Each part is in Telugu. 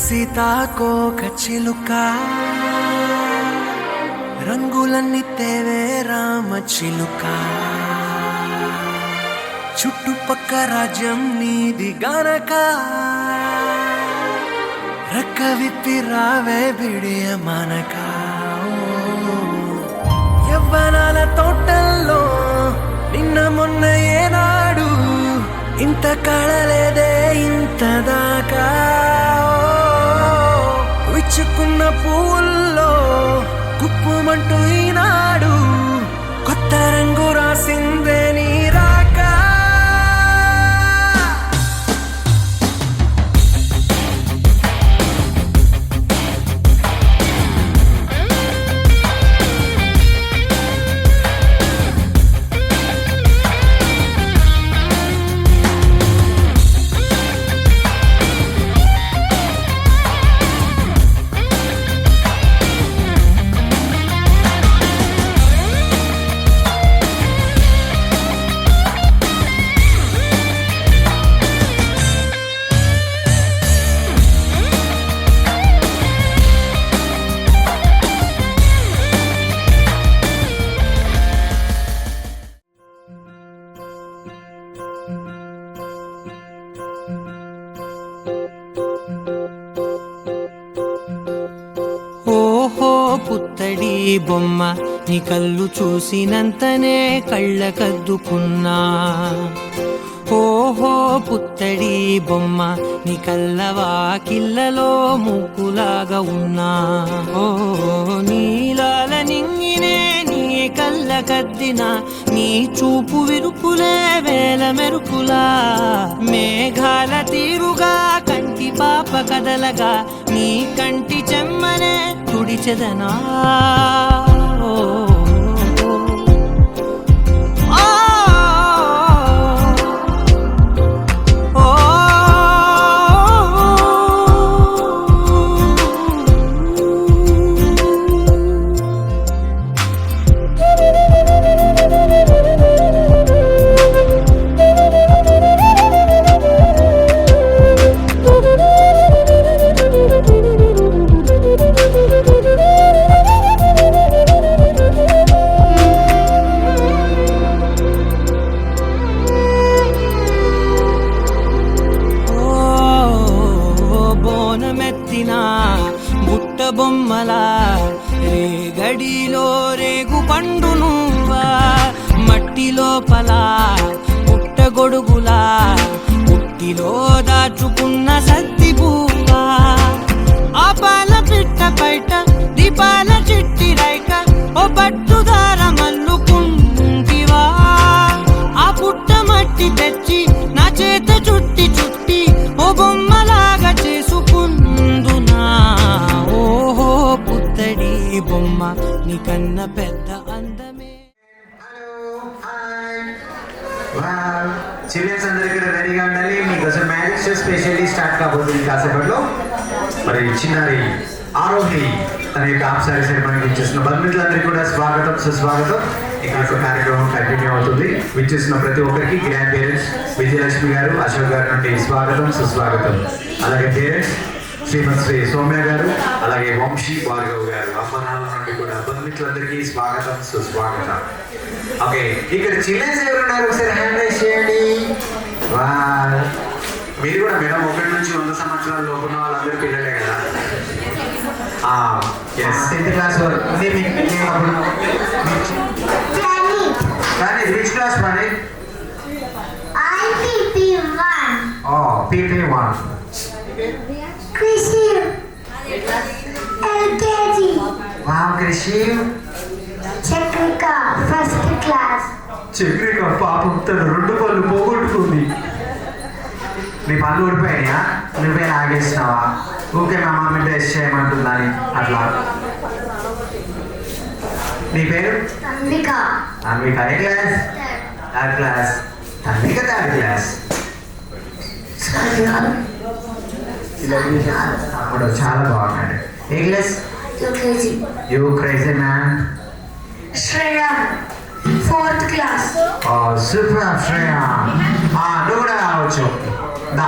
సీతాకోక చిలుక రంగులన్నీ తేవే రామ చిలుక చుట్టుపక్క రాజ్యం నీది గనక రెక్క విప్పి రావే బిడియ మనక యవ్వనాల తోటల్లో నిన్న మొన్న ఏనాడు ఇంత కళలేదే ఇంత దాకా విచ్చుకున్న పూల్లో కుప్పుమంటూ ఈనాడు కొత్త రంగు రాసిందే నీ రాక పుత్తడి బొమ్మ నీ కళ్ళు చూసినంతనే కళ్ళకద్దుకున్నా ఓహో పుత్తడి బొమ్మ నీ కళ్ళవాకిళ్ళలో ముగ్గులాగా ఉన్నా ఓ నీలాల నింగినే నీ కళ్ళకద్దిన నీ చూపు విరుపులే వేల మెరుపులా మేఘాల తీరుగా కంటి పాప కదలగా నీ కంటి చెమ్మనే తుడిచెదనా బుట్ట బొమ్మలా రేగడిలో రేగు పండు నువ్వా మట్టి లోపల పుట్ట గొడుగులా పుట్టిలో దాచుకున్న సత్తి పువ్వా ఆ పాల పిట్ట బయట దీపాల చిట్టి రైక ఓ పట్టుదార మల్లుకుంటివా ఆ పుట్ట మట్టి తెచ్చి నా చేత చుట్టి చుట్టి ఓ బొమ్మలాగా చేసుకుందునా ఓహో పుత్తడి బొమ్మ నీకన్న పెద్ద అందమే. చిల్డ్రన్స్ అందరి దగ్గర రెడీగా ఉండాలి. మీకోసం మ్యాజిక్ షో స్పెషల్లీ స్టార్ట్ కాబోతుంది కాసేపట్లో. మరి చిన్నారి ఆరోహి తన యొక్క ఆప్సారి సెరమనీకి ఇచ్చేసిన బంధువులందరికీ కూడా స్వాగతం సుస్వాగతం. ఇంకా కార్యక్రమం కంటిన్యూ అవుతుంది. విచ్చేసిన ప్రతి ఒక్కరికి గ్రాండ్ పేరెంట్స్ విజయలక్ష్మి గారు అశోక్ గారి నుండి స్వాగతం సుస్వాగతం. అలాగే పేరెంట్స్ శ్రీమతి శ్రీ సౌమ్య గారు, అలాగే వంశీ భార్గవ్ గారు అమ్మనాన్న నుండి కూడా బంధువులందరికీ స్వాగతం సుస్వాగతం. ఓకే, ఇక్కడ చిల్డ్రన్స్ ఎవరున్నారు ఒకసారి హ్యాండ్ రైజ్ చేయండి. మీరు కూడా మేడం 1 నుంచి 100 సంవత్సరాల లోపు ఉన్న వాళ్ళందరూ పిల్లలే కదా. 10th క్లాస్ కానీ విచ్ క్లాస్ మరి? PP1. Krishiv LKG. Wow, Krishiv. Chakrika first class. Chakrika పాపం తను 2 పళ్ళు పోగొట్టుకుంది. నీ పళ్ళు ఊడిపోయినాయా? నువ్వే లాగేసినావా? ఓకే మా మమ్మీ టెస్ట్ చేయమంటుందని అట్లా. నీ పేరు? Tanvika. అన్విక. ఏ class? Third class. Anvika third class. అప్పుడు చాలా బాగున్నాడు. ఏ class? UKG. You crazy man. Shreya 4th class. Super Shreya. నువ్వు కూడా రావచ్చు. దా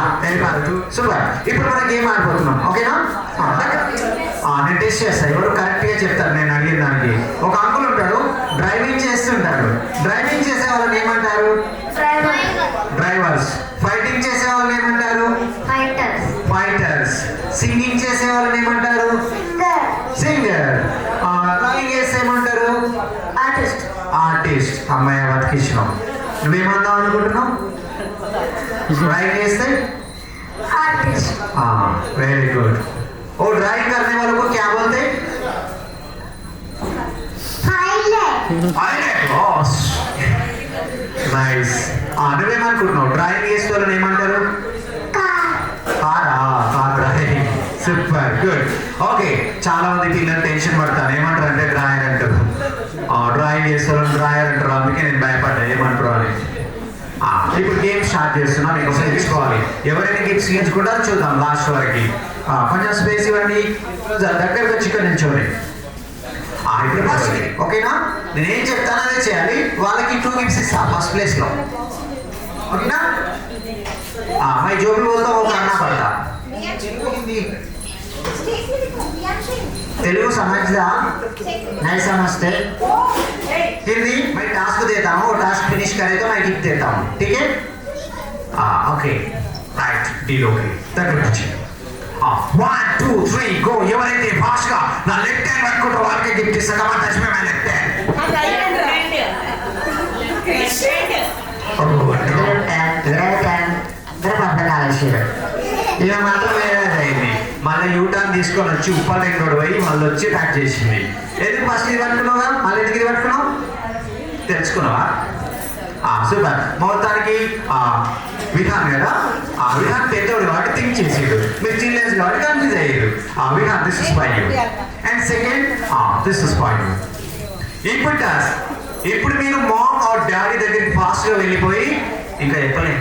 సూపర్. ఇప్పుడు మనం గేమ్ ఆడిపోతున్నాం, ఓకేనా? నేను టెస్ట్ చేస్తాను, ఎవరు కరెక్ట్గా చెప్తారు నేను అడిగిన దానికి. ఒక అంకుల్ ఉంటాడు, డ్రైవింగ్ చేస్తుంటాడు. డ్రైవింగ్ చేసే వాళ్ళని ఏమంటారు? డ్రైవర్స్. ఫైటింగ్ చేసే వాళ్ళని ఏమంటారు? ఫైటర్స్. సింగింగ్ చేసే వాళ్ళని ఏమంటారు? సింగర్. డ్రాయింగ్ చేస్తే ఏమంటారు? ఆర్టిస్ట్. అమ్మాయి బతికించినాం. నువ్వేమందాం అనుకుంటున్నావు? ड्राइंग कैसे? आर्टिस्ट. हाँ, वेरी गुड. और ड्राइंग करने वालों को क्या बोलते हैं? पायलट. बॉस. नाइस. నువ్వేమనుకుంటున్నావు? డ్రాయింగ్ చేసే వాళ్ళని ఏమంటారు? Car drawing. Super good. Okay, చాలా మంది పిల్లలు టెన్షన్ పడతారు, ఏమంటారు అంటే డ్రాయర్ అంటారు. డ్రాయింగ్ చేసే వాళ్ళని డ్రాయర్ అంటారు, అందుకే నేను భయపడ్డా ఏమంటారు అని. ఇప్పుడు గేమ్ స్టార్ట్ చేస్తున్నా, మీకు తెలుసుకోవాలి. ఎవరైనా గిఫ్ట్స్ గెలుచుకుంటారో చూద్దాం లాస్ట్ వరకు. కొంచెం స్పేస్ ఇవ్వండి, దగ్గరకు వచ్చి ఇక్కడ నిల్చోండి. ఇప్పుడు ఓకేనా? నేనేం చెప్తాను అదే చేయాలి. వాళ్ళకి 2 గిఫ్ట్స్ ఇస్తా ఫస్ట్ ప్లేస్ లో, ఓకేనా? मैं जो भी बोलता हूँ वो करना पड़ता. तेलुगु समझदा? नहीं समझते? हिंदी मैं टास्क देता हूँ, टास्क फिनिश करे तो मैं गिफ्ट देता हूँ, ठीक है? Okay right, deal okay. దగ్గర వచ్చి 1 2 3 गो. ఎవరైతే ఫాస్ట్ గా నా లెఫ్ట్ హ్యాండ్ పట్టుకుంటారో వాళ్ళకి గిఫ్ట్ ఇస్తా. Come touch me my left hand. ఇలా మాత్రం వేరేదైంది. మళ్ళీ యూటర్న్ తీసుకొని వచ్చి ఉప్పల్ రోడ్ పోయి మళ్ళీ వచ్చి ట్యాక్ చేసింది. ఎందుకు ఫస్ట్ ఇది పట్టుకున్నావుగా, మళ్ళీ ఎందుకు ఇది పట్టుకున్నావు? తెలుసుకున్నావా? సూపర్. మొత్తానికి విధాన్ కదా, విధాన్ పెద్దోడు కాబట్టి థింక్ చేసేడు, మీరు చిల్డ్రన్స్ కాబట్టి కన్ఫ్యూజ్ అయ్యారు. Vidhan this is for you and second this is for you. ఇప్పుడు టాస్క్. ఇప్పుడు మీరు మామ్ ఆర్ డాడీ దగ్గరికి ఫాస్ట్ గా వెళ్ళిపోయి, ఇంకా చెప్పలే,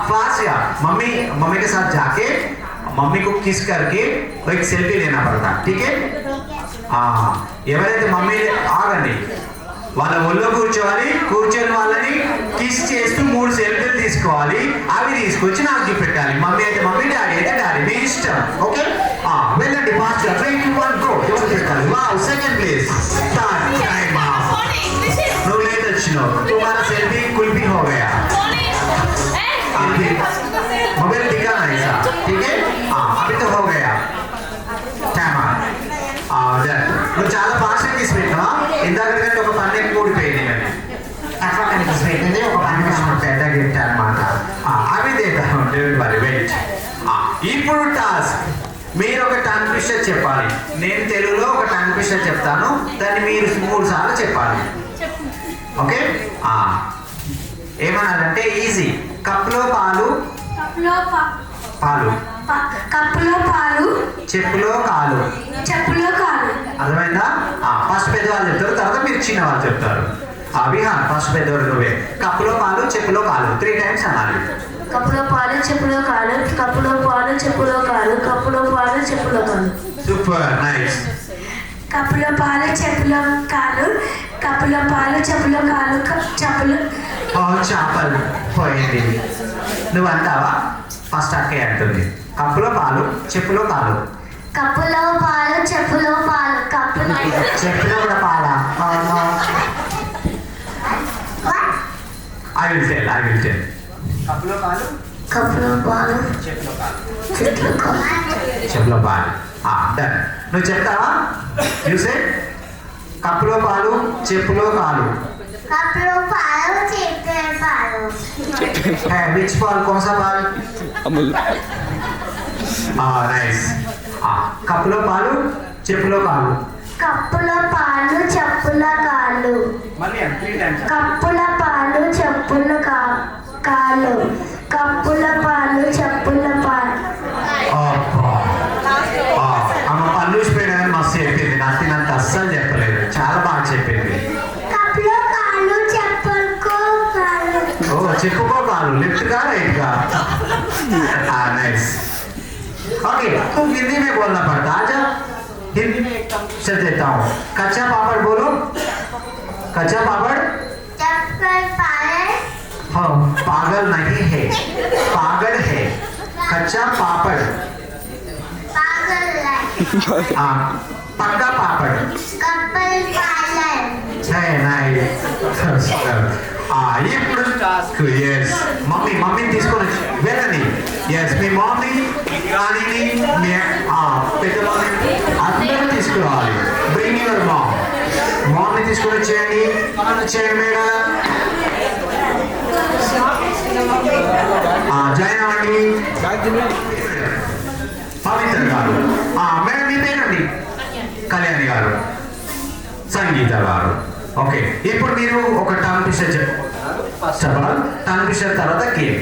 फास्ट या मम्मी के साथ जाके मम्मी को किस करके एक सेल्फी लेना पड़ता, ठीक है? ఎవరైతే మమ్మీ ఆగండి వాళ్ళ ఒళ్ళో కూర్చోవాలి, కూర్చొని వాళ్ళని కిస్ చేస్తూ 3 సెల్ఫీలు తీసుకోవాలి. అవి తీసుకొచ్చి నాకు గిఫ్ట్ పెట్టాలి. మమ్మీ అయితే మమ్మీ, డాడీ అయితే డాడీ, మీ ఇష్టం. ఓకే, వెళ్ళండి ఫాస్ట్ గా. 3 2 1 గో. ఎవరు పెట్టాలి? Wow, second place. Start time. నువ్వు లేట్ వచ్చినావు, तुम्हारा सेल्फी कुल्फी हो गया. मोबाइल दिखाना है ऐसा, ठीक है? अभी तो हो गया. నువ్వు చాలా ఫాస్ట్గా తీసి పెట్టినావా? ఇందాక కంటే ఒక పన్నె కూడిపోయింది, అట్లా కనిపిసి పెట్టింది ఒక పన్నె పెద్ద గిఫ్ట్ అనమాట. అవి చేద్దాం, మరి వెయిట్. ఇప్పుడు టాస్క్. మీరు ఒక టంగ్ ట్విస్టర్ చెప్పాలి. నేను తెలుగులో ఒక టంగ్ ట్విస్టర్ చెప్తాను, దాన్ని మీరు 3 సార్లు చెప్పాలి, ఓకే? ఏమన్నారంటే ఈజీ. కప్పులో పాలు, కప్పులో పాలు, చెప్పులో కాలు. అర్థమైందా? ఫస్ట్ పెద్దవాళ్ళు చెప్తారు, తర్వాత మీరు చిన్న వాళ్ళు చెప్తారు. విహాన్ ఫస్ట్ పెద్దవాడు నువ్వే. కప్పులో పాలు, చెప్పులో కాలు 3 టైమ్స్ అనాలి. కప్పులో పాలు, చెప్పులో కాలు, కప్పులో పాలు, చెప్పులో కాలు, కప్పులో పాలు, చెప్పులో కాలు. Super, nice. కప్పులో పాలు, చెప్పులో కాలు, కప్పులో పాలు, చెప్పులో కాలు, చెప్పులు. చేపలు పోయింది. నువ్వు అంటావా? ఫస్ట్ అక్కే అంటుంది. కప్పులో పాలు, చెప్పులో కాలు. కప్పులో పాలు, చెప్పులో పాలు, కప్పులో చెప్పులో కూడా పాలా? I will tell. కప్పులో పాలు, చెప్పులో పాలు. డన్. నువ్వు చెప్తావా? యు సే కప్పులో పాలు, చెప్పులో కాలు. కప్పులో పాలు, చెప్పులో పాలు. విచ్ పాల్? कौन सा पाल? अमूल. నైస్. కప్పులో పాలు, చెప్పులో కాలు. కప్పులో పాలు, చెప్పులో కాలు. మళ్ళీ 3 టైమ్స్. కప్పుల పాలు, చెప్పుల కాలు. కప్పుల పాలు, చెప్పుల పాలు. అమ్మ పళ్ళు పోయినా మస్తు చెప్పింది. నాకు తినంత అస్సలు చెప్పలేదు, చాలా బాగా చెప్పింది. కప్పులో కాలు, చెప్పుకో కాలు. చెప్పుకో కాలు. लेफ्ट का राइट का? नाइस. ओके, तो हिंदी में बोलना पड़ता. आजा हिंदी में एक से देता हूँ. कच्चा पापड़ बोलो. कच्चा पापड़. चप्पल पाले. हाँ पागल नहीं है, पागल है। कच्चा पापड़, हाँ पक्का पापड़ है नहीं। ఇప్పుడు ఎస్ మమ్మీ తీసుకొని వెళ్ళండి. ఎస్ మీ మమ్మీ రాణిని మీ పెద్ద మమ్మీ అందరూ తీసుకురావాలి. బ్రింగ్ యువర్ మమ్మీ తీసుకొని వచ్చేయండి. చేయండి మేడం. జాయిన్ అవ్వండి. పవిత్ర గారు మేడం మీ పేరండి. కళ్యాణి గారు, సంగీత గారు. ఓకే ఇప్పుడు మీరు ఒక టర్మ్ పిక్చర్ చెప్పారు. First of all term picture తర్వాత గేమ్.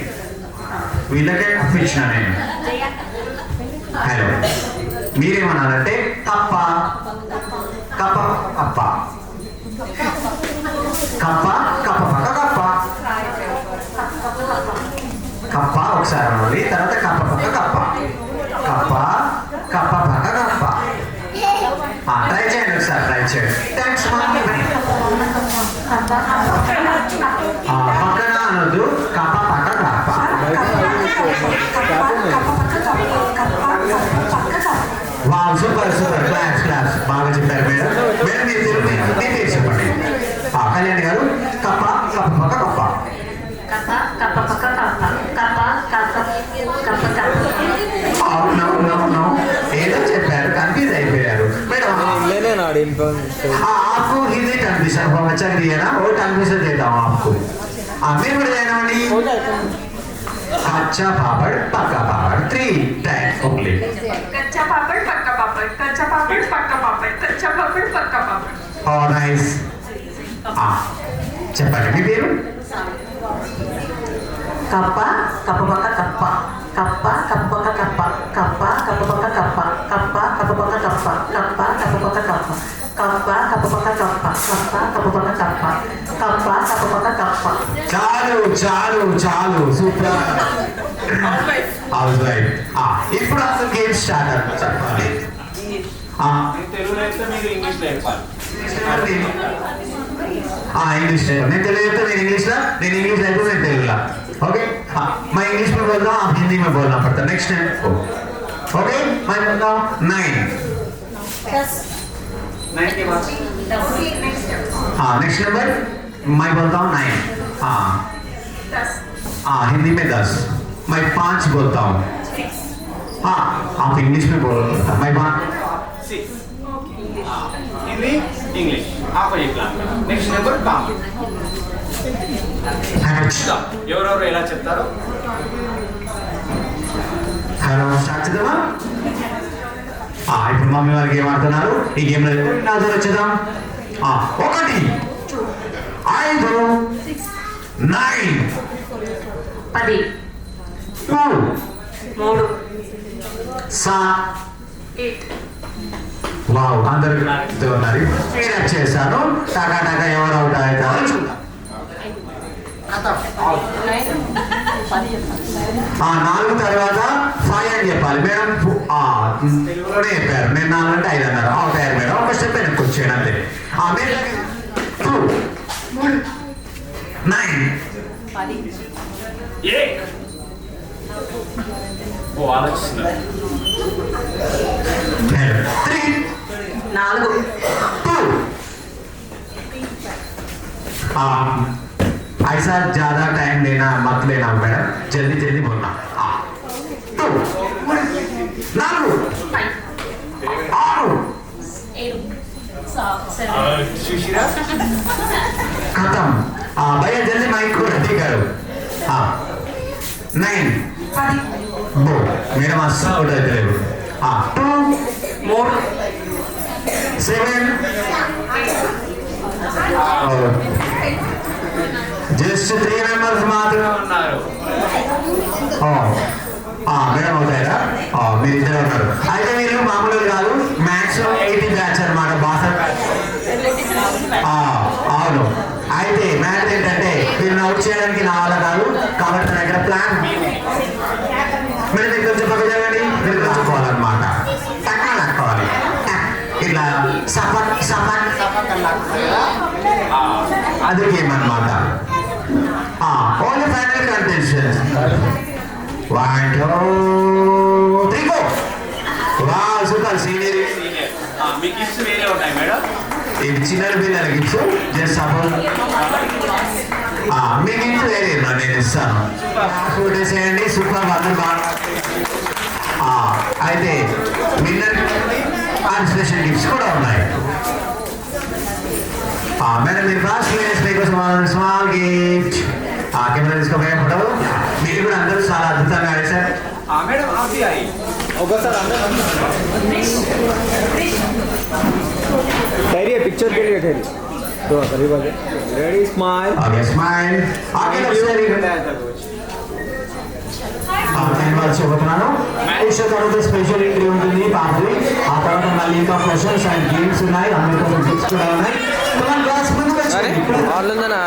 వీళ్ళకే ఇచ్చిన నేను. హలో మీరేమన్నారంటే కప్ప కప్ప కప్ప కప్ప కప్ప పక్క కప్ప కప్ప ఒకసారి అనాలి. తర్వాత కప్ప పక్క కప్ప కప్ప కప్ప పక్క కప్ప. ట్రై చేయండి ఒకసారి, ట్రై చేయండి. థ్యాంక్స్ పక్కన అనొద్దు. కప్ప పక్క కప్ప. Wow super super, class class, బాగా చెప్పారు మేడం. మేడం మీరు మీ పేరు చెప్పండి. కళ్యాణి గారు కప్ప కప్ప పక్క కప్ప. ఏదో చెప్పారు, కన్ఫ్యూజ్ అయిపోయారు మేడం. आपको हिंदी टंग ट्विस्टर बहुत अच्छा दिया ना, वो टंग ट्विस्टर देता हूँ आपको. మీరు కూడా చేయనండి. कच्चा पापड़ पक्का पापड़ 3 टाइम्स ओनली. कच्चा पापड़ पक्का पापड़, कच्चा पापड़ पक्का पापड़, कच्चा पापड़ पक्का पापड़. ఓ నైస్. చెప్పండి మీ పేరు. కప్ప కప్ప పక్క కప్ప కప్ప కప్ప పక్క కప్ప కప్ప కప్ప పక్క కప్ప కప్ప కప్ప పక్క కప్ప కప్ప కప్ప పక్క కప్ప కప్ప కప్ప పక్క కప్ప కప్ప కప్ప పక్క కప్ప కప్ప కప్ప పక్క కప్ప. చాలు చాలు చాలు, సూపర్. రైట్. ఇప్పుడు అసలు గేమ్ స్టార్ట్ అవుతుంది. చెప్పాలి. తెలుగులో అయితే మీరు ఇంగ్లీష్లో చెప్పాలి. इंग्लिश मैं तेलुगु तो मैं इंग्लिश ला, నేను इंग्लिश అయితే मैं तेलुगु ला. ओके मैं इंग्लिश में बोल रहा हूँ, आप हिंदी में बोलना पड़ता है. नेक्स्ट टाइम ओके मैं बोलता हूँ 9. 9 के बाद नेक्स्ट नंबर मैं बोलता हूँ 9. हिंदी में 10. मैं 5 बोलता हूँ. आप इंग्लिश में बोलो. मैं 6. हिंदी इंग्लिश ఆపోజిట్ లా. నెక్స్ట్ నెంబర్ కామ్. ఎవరెవరు ఎలా చెప్తారో హలో స్టార్ట్ చేద్దామా? ఇప్పుడు మమ్మీ వాళ్ళకి ఏం ఆడుతున్నారు ఈ గేమ్ లో? నాతో వచ్చేద్దాం. 1 5 9 10 2 3 7 8 వావ్ అందరూ ఉన్నారు. నేను వచ్చేసాను. టకా టకా ఎవరు అవుట్ అవుతారో చూద్దాం. 4 తర్వాత 5 అని చెప్పాలి మేడం. తెలుగులోనే చెప్పారు. నేను 4 అంటే 5 అన్నారు. అవుట్ అయ్యారు మేడం. ఒక స్టెప్ వెనక్కి వచ్చేయండి అంతే. 2 9 ఓ ఆలోచిస్తున్నారు. 3 4 2 ऐसा ज्यादा टाइम लेना मत लेना मैडम, जल्दी जल्दी बोलना. 2 4 సుశీరా खत्म. भैया जल्दी माइक को रेडी करो. 9 मेरा मास्टर आउट है. 2 7 జస్ట్ 3 మెంబర్స్ మాత్రమే ఉన్నారు. మేడం అవుతారా? మీరు ఇద్దరు ఉన్నారు. అయితే మీరు మామూలుగా కాదు, మ్యాక్సిమం 80 బ్యాచ్ అనమాట. బాసర్ అవును. అయితే మ్యాటర్ ఏంటంటే మీరు అవుట్ చేయడానికి నా వల్ల కాదు. కాబట్టి నా దగ్గర ప్లాన్. మీరు కొంచెం పక్క జరగండి. మీరు లాక్కోవాలన్నమాట. టక్కా లాక్కోవాలి. ఇట్లా సపట్ సపట్ సపట్ లాక్కుతారు. అది గేమ్ అనమాట. Only final contestant. 1, 2, 3, 4. Wow, super senior. మీ గిఫ్ట్స్ వేరే ఉంటాయి మేడం. ఇది చిన్న పిల్లల గిఫ్ట్స్ జస్ట్ సపోజ్ మీ గిఫ్ట్ వేరే నేను ఇస్తాను. చేయండి సూపర్ అందరు బాగా. అయితే విన్నర్ అండ్ స్పెషల్ గిఫ్ట్స్ కూడా ఉన్నాయి. మేడం మీరు ఫాస్ట్ ప్లేస్ మీకోసం స్మాల్ గిఫ్ట్ కెమెరా తీసుకోపోయే ఫోటో మీరు కూడా అందరూ చాలా అద్భుతంగా ఆడేశారు. మేడం ఆఫీ అయ్యి ఒకసారి ठहरिए पिक्चर के लिए ठहरिए तो करीब आ जाए रेडी स्माइल ओके स्माइल ధన్యవాదాలు చెబుతున్నాను. తర్వాత స్పెషల్ ఎంట్రీ ఉంటుంది పాపది. ఆ తర్వాత మళ్ళీ ఇంకా క్వశ్చన్స్ అండ్ గేమ్స్ ఉన్నాయి. అందరికీ గిఫ్ట్స్ కూడా ఉన్నాయి. క్లాస్ ముందుకు వాళ్ళందనా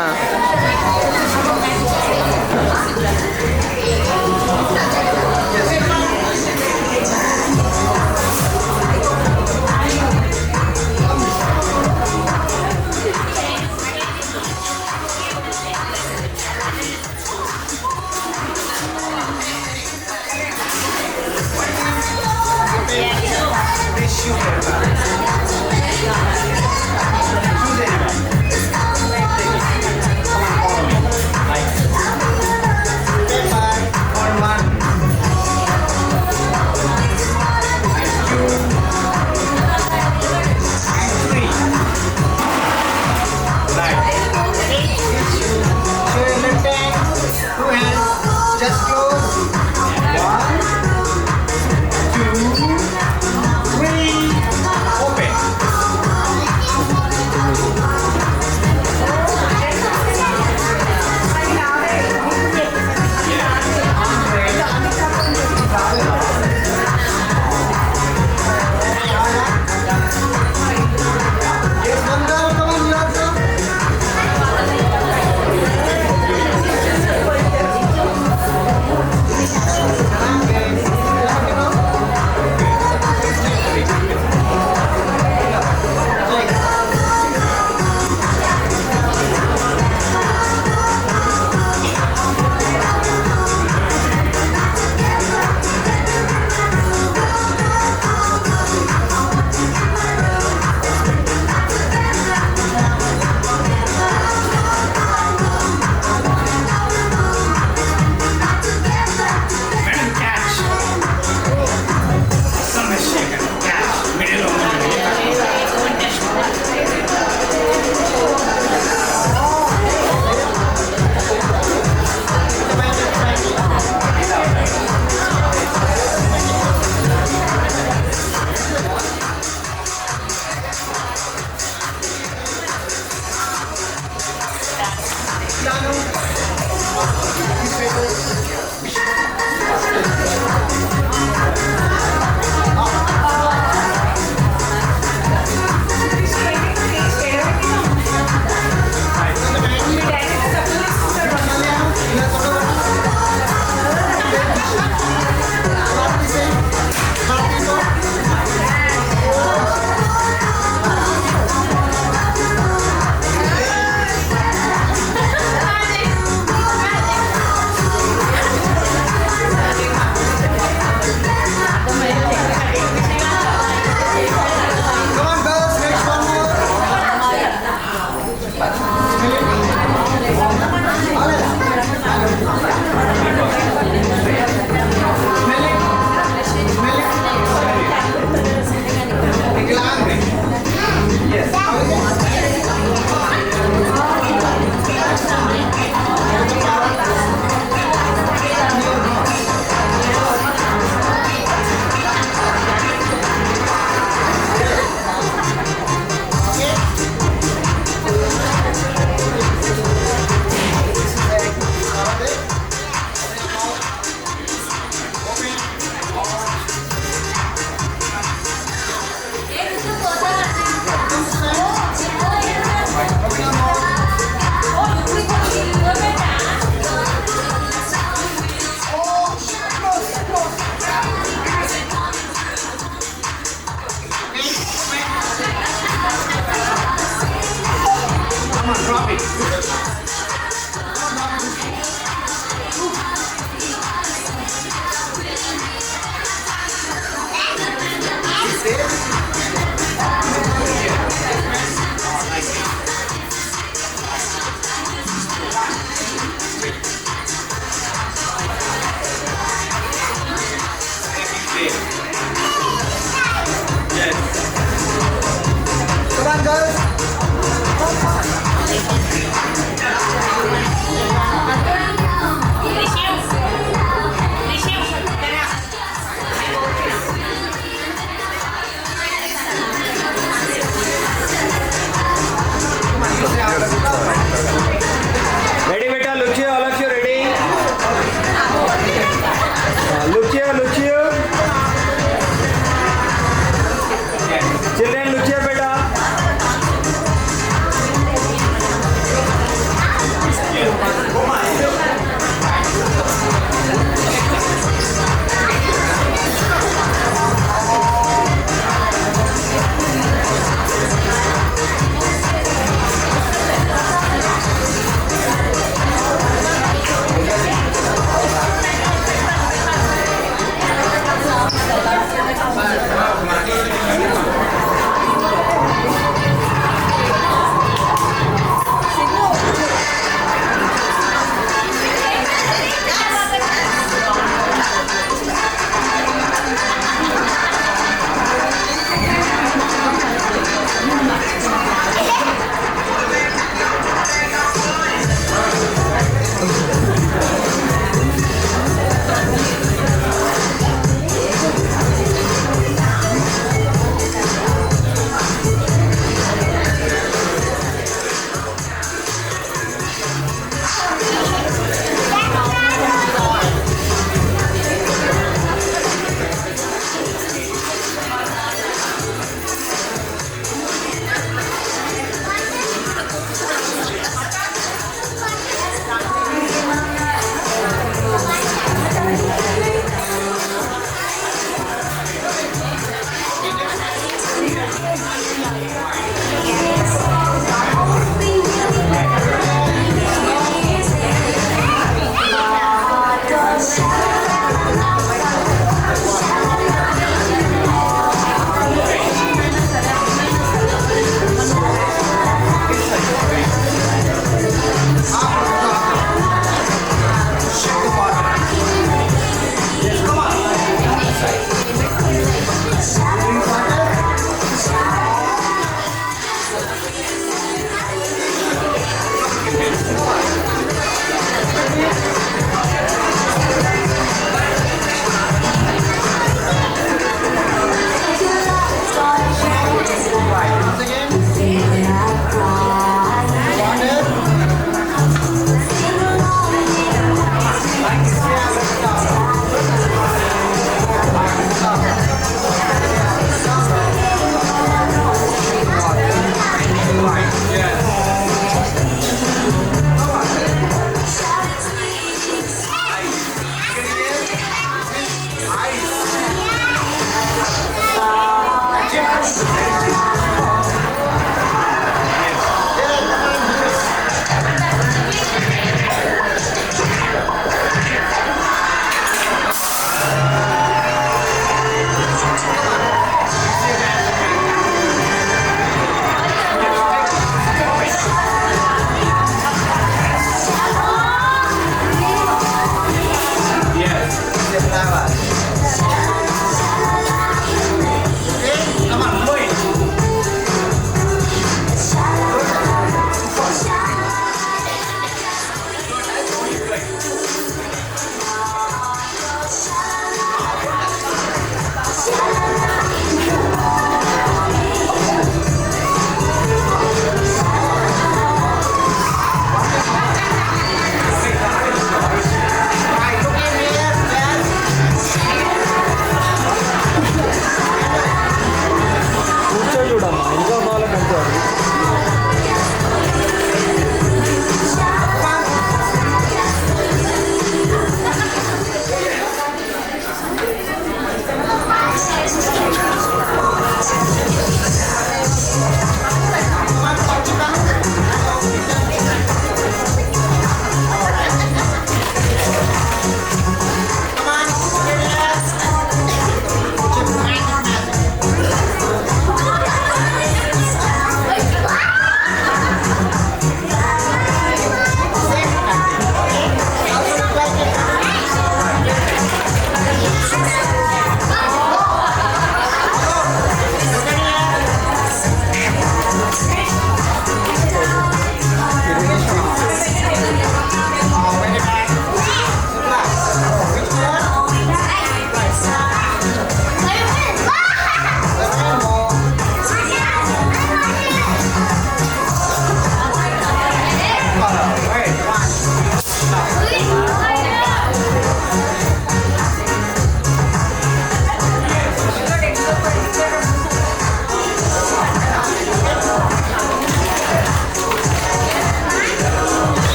on, girls. Ready, beta? Look here, all of you ready? Look here, look here. Children, look here, beta.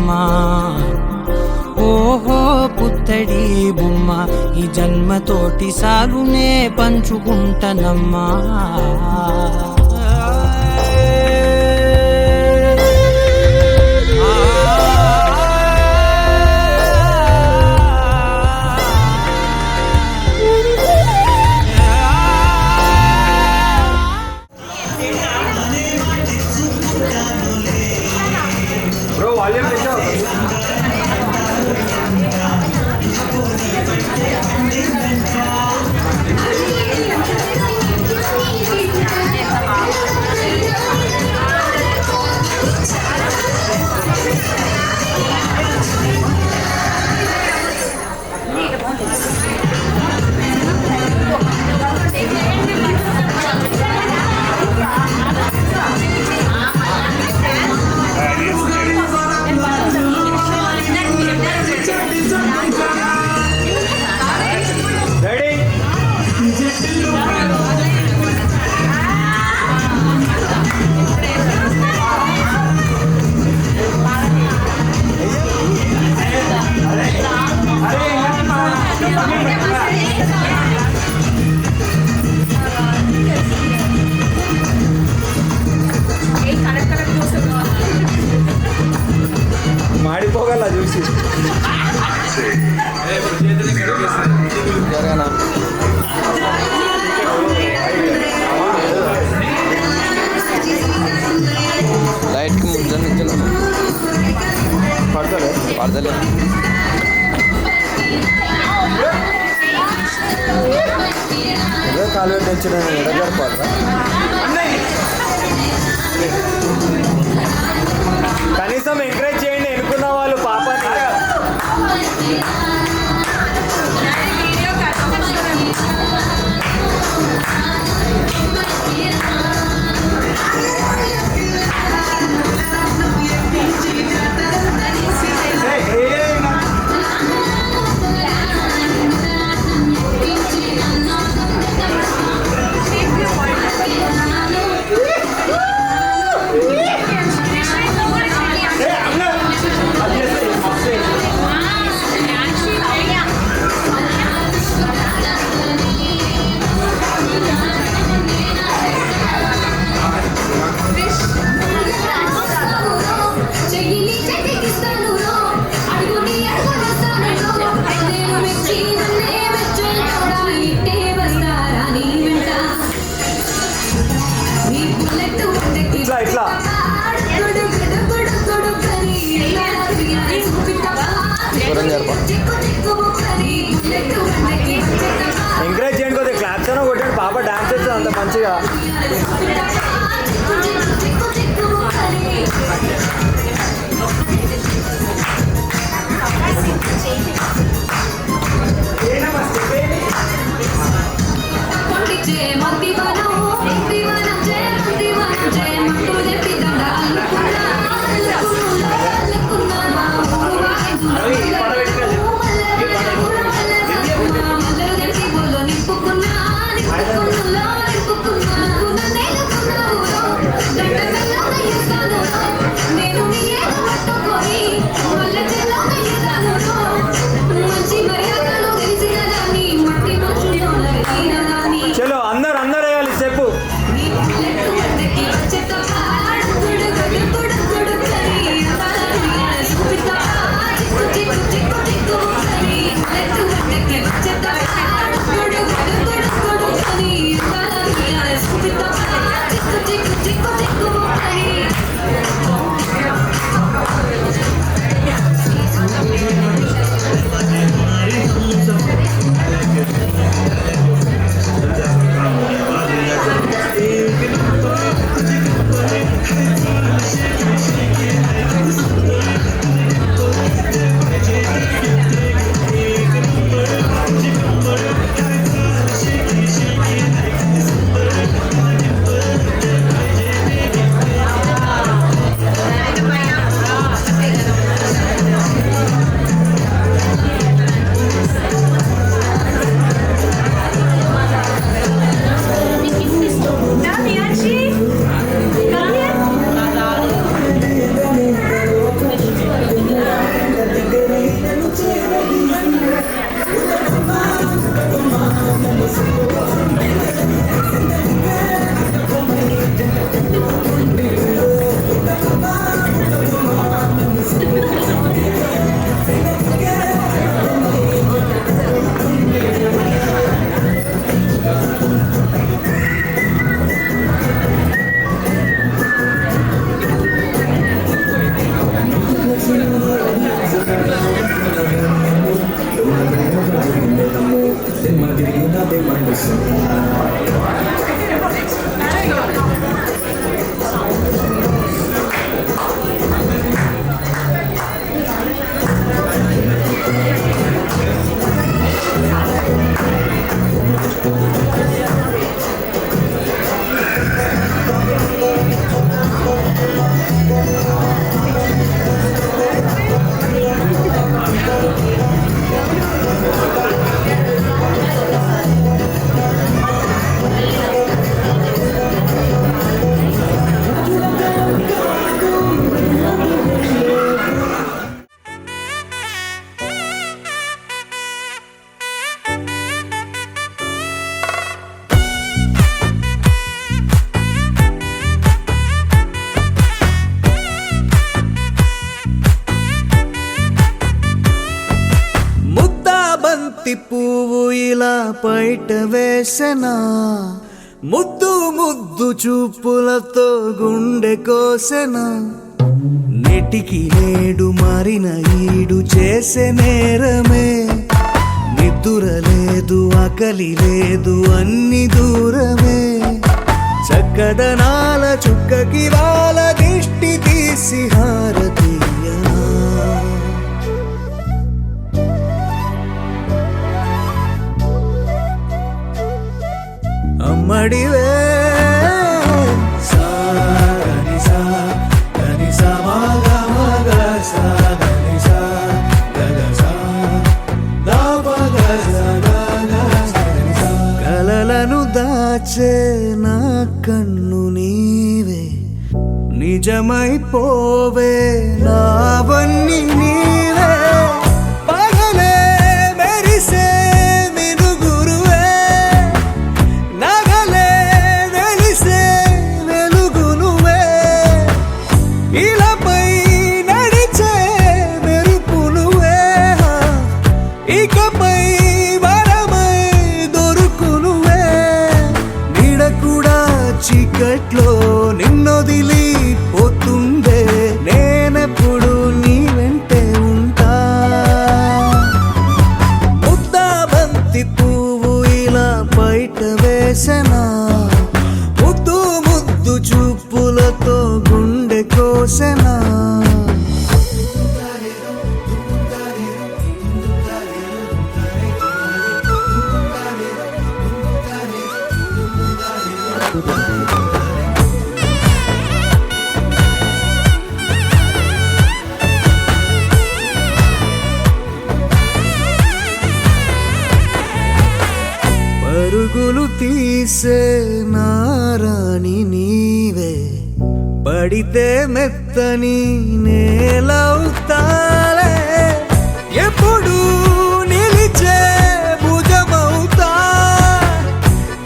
పంచుకుంటనమ్మా. ఓహో పుత్తడి బొమ్మ ఈ జన్మతోటి సాగునే పంచుకుంటనమ్మా. బ్రో వాల్యూమ్ పెంచావు. రెడీ మాడిపోగల చూసి లైట్కి ముందు నిల్చోలే పడతలే పడతలే ఏదో కాలు పెట్టి ఎడ జరపాలరా. కనీసం ఎంకరేజ్ చేయండి ఎన్నుకున్న వాళ్ళు పాపాన్ని. ఇట్లా ఇట్లా దూరం జరప ఎంకరేజ్ చేయండి కొద్దిగా క్లాప్స్ అయినా కొట్టండి. పాప డాన్స్ చేస్తుంది అంత మంచిగా. చలో అందరు అందరు వేయాలి స్టెప్. Dami, బయట వేసెనా ముద్దు ముద్దు చూపులతో గుండె కోసెనా నెటికి నేడు మారిన ఈడు చేసే నేరమే నిద్దుర లేదు ఆకలి లేదు అన్ని దూరమే చక్కదనాల చుక్కకి వాళ్ళ దిష్టి తీసి హారతీయనా అమ్మడివే కలలను దాచే నా కన్ను నీవే నిజమైపోవే నావన్నీ నీవే పగలే మెరిసే మినుగురువే నగలే వెలిసే వెలుగునువే ఇలాపై నడిచే మెరుపునువే ఇకపై వరమై దొరుకునువే నీడ కూడా చీకట్లో నిన్నొదిలి పోతుందే నేనెప్పుడు నీ వెంటే ఉంటా ముద్దా బంతి పువ్వు ఇలా బయట వేసెనా ముద్దు ముద్దు చూపులతో గుండె కోసెనా పరుగులు తీసే నారాణి నీవే పడితే మెత్తని నేలవుతాలే ఎప్పుడు నిలిచే భుజమవుతా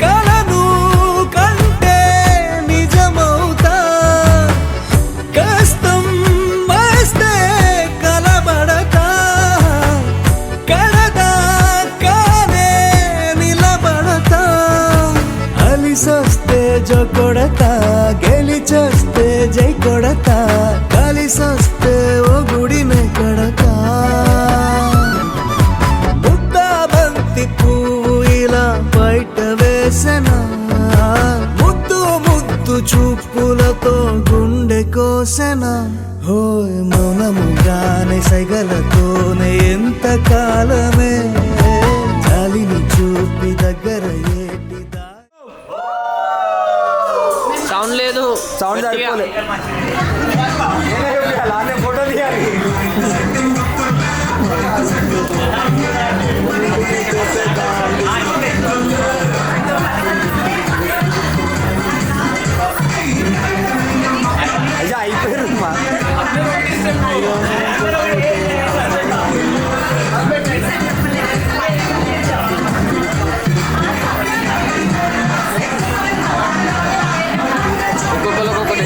కలను కంటే నిజమవుతా కష్టం వస్తే కలబడతా కడదాకానే నిలబడతా అలిసొస్తే జో కొడతా గెలిచొస్తే జై కొడతా కలిసొస్తే ఓ గుడినే కడతా ముద్దా బంతి పువ్వు ఇలా బయట వేసెనా ముద్దు ముద్దు చూపులతో గుండె కోసెనా హోయ్ మౌనముగానే సైగలతోనే ఎంత కాలమే జాలిని చూపి దగ్గర ఏటి సౌండ్ లేదు. సౌండ్ సరిపోలే ఫోటో తీయాలి. అయ్యా అయిపోయారు మా ఒక్కొక్కరు ఒక్కొక్కటి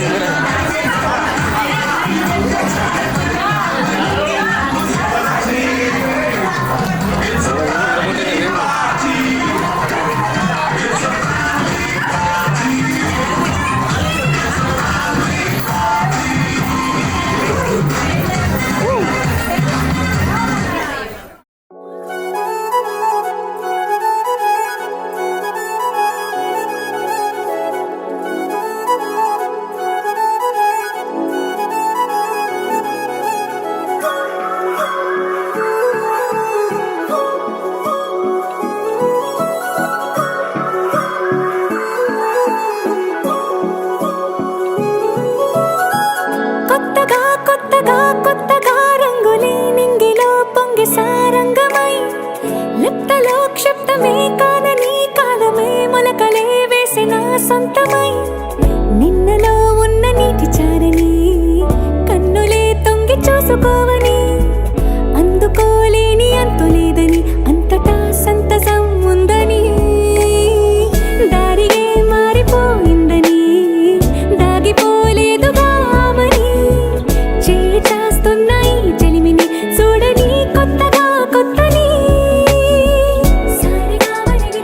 సొంతమై నిన్నలో ఉన్న నీటి చారని కన్నులే తొంగి చూసుకోవని అందుకోలేని అంతులేదని అంతటా సంతసం ఉందని దారిగే మారిపోయిందని దాగిపోలేదుగా ఆమని చేస్తాస్తున్నాయి జలిమిని చూడని కొత్తగా కొత్తని సారిగామని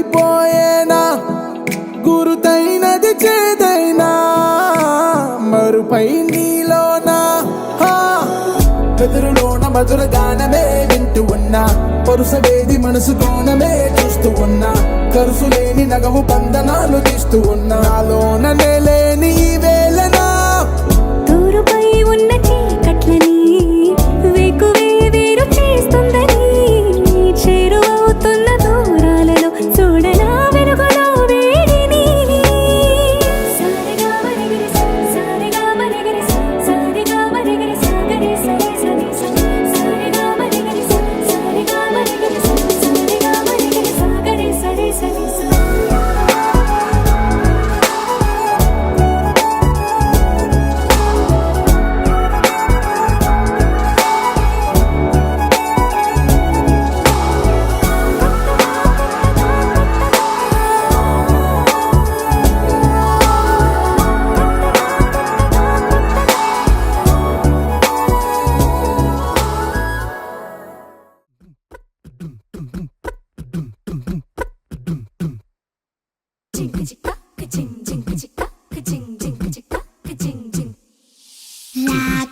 అయిపోయేనా గురుతైనది చేదైనా మరుపై నీలోనా వెదురులోన మధుర గానమే వింటూ ఉన్నా పరుసవేది మనసు కోణమే చూస్తూ ఉన్నా కరుసులేని నగవు బంధనాలు తీస్తూ ఉన్నా నాలోన నేలేని ఈ వేళనా తూరుపై ఉన్న చీకట్లని వేకువే వేరు చేస్తుందని చేరువవుతున్న దూరాలలో చూడనా వెలుగులో వేడిని సారిగా మరిగిరి సారిగా మరిగిరి సారిగా మరిగిరి సాగరి సరి సరి సారిగా మరిగిరి సారిగా మరిగిరి సారిగా మరిగిరి సాగరి సరి సరి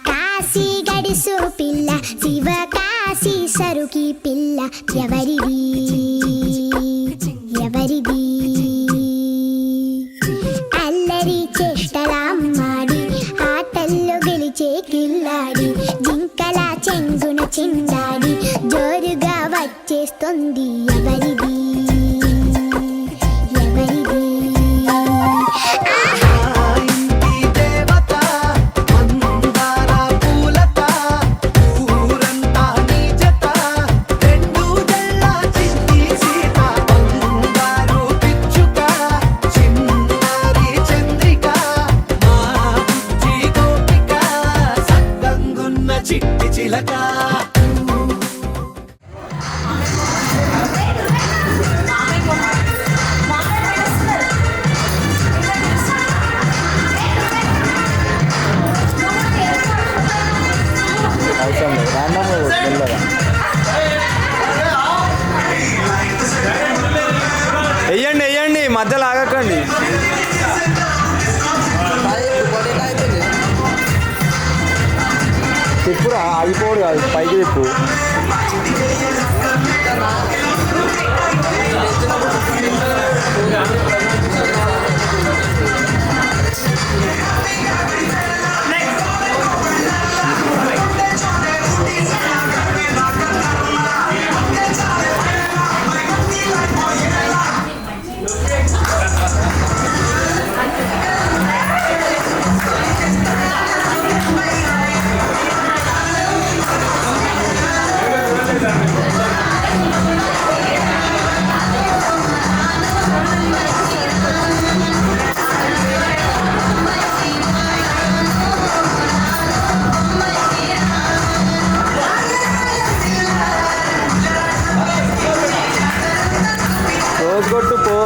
కాశీ గడిసు పిల్ల శివ కాశీ సరుకి పిల్ల ఎవరిది ఎవరిది అల్లరి చేష్టలామ్మాడి ఆటల్లో గెలిచే కిల్లాడి జింకల చెంగున చిందాడి జోరుగా వచ్చేస్తుంది ఎవరిది ఎవరిది వెయ్యండి వెయ్యండి మధ్యలో ఆగకండి. తిప్పురా ఆగిపోడు కాదు పైకి తిప్పు. రోజు కొట్టు పో.